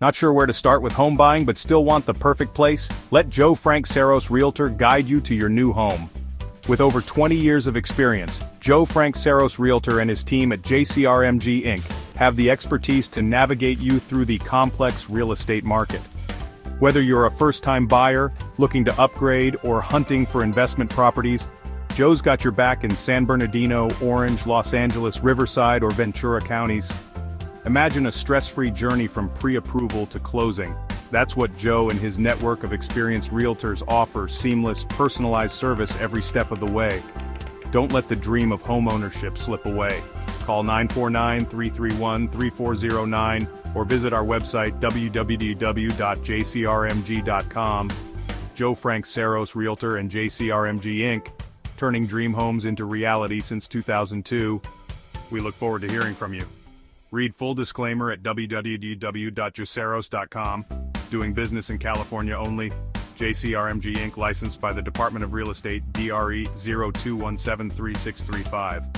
Not sure where to start with home buying but still want the perfect place? Let Frank Cerros Realtor guide you to your new home. With over 20 years of experience, Frank Cerros Realtor and his team at JCRMG Inc. have the expertise to navigate you through the complex real estate market. Whether you're a first-time buyer, looking to upgrade, or hunting for investment properties, Joe's got your back in San Bernardino, Orange, Los Angeles, Riverside, or Ventura counties. Imagine a stress-free journey from pre-approval to closing. That's what Joe and his network of experienced realtors offer: seamless, personalized service every step of the way. Don't let the dream of homeownership slip away. Call 949-331-3409 or visit our website www.jcrmg.com. Frank Cerros Realtor and JCRMG Inc., turning dream homes into reality since 2002. We look forward to hearing from you. Read full disclaimer at www.jceros.com. Doing business in California only. JCRMG Inc. licensed by the Department of Real Estate, DRE 02173635.